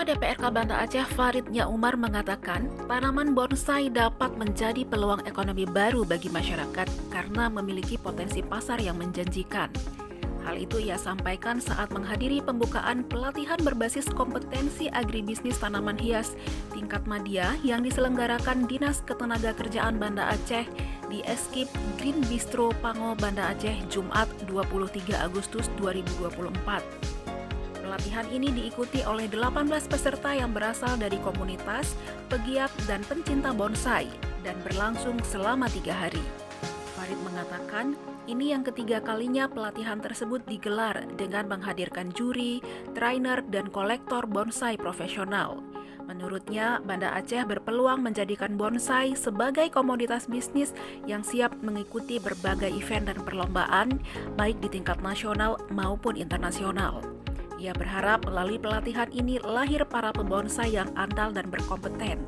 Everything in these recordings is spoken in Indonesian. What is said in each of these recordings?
Ketua DPRK Banda Aceh Farid Nya Umar mengatakan, tanaman bonsai dapat menjadi peluang ekonomi baru bagi masyarakat karena memiliki potensi pasar yang menjanjikan. Hal itu ia sampaikan saat menghadiri pembukaan pelatihan berbasis kompetensi agribisnis tanaman hias tingkat madya yang diselenggarakan Dinas Ketenagakerjaan Banda Aceh di Eskip Green Bistro Pango Banda Aceh Jumat 23 Agustus 2024. Pelatihan ini diikuti oleh 18 peserta yang berasal dari komunitas, pegiat, dan pencinta bonsai dan berlangsung selama 3 hari. Farid mengatakan, ini yang ketiga kalinya pelatihan tersebut digelar dengan menghadirkan juri, trainer, dan kolektor bonsai profesional. Menurutnya, Banda Aceh berpeluang menjadikan bonsai sebagai komoditas bisnis yang siap mengikuti berbagai event dan perlombaan, baik di tingkat nasional maupun internasional. Ia berharap melalui pelatihan ini lahir para pembonsai yang andal dan berkompeten.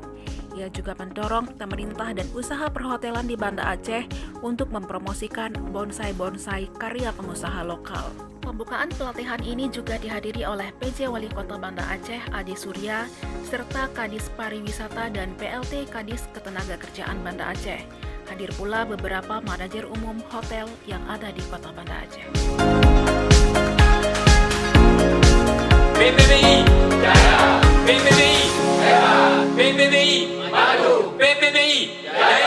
Ia juga mendorong pemerintah dan usaha perhotelan di Banda Aceh untuk mempromosikan bonsai-bonsai karya pengusaha lokal. Pembukaan pelatihan ini juga dihadiri oleh PJ Wali Kota Banda Aceh Adi Surya, serta Kadis Pariwisata dan PLT Kadis Ketenagakerjaan Banda Aceh. Hadir pula beberapa manajer umum hotel yang ada di Kota Banda Aceh. PPBI Jaya, PPBI Hebat, PPBI Maju, PPBI Jaya.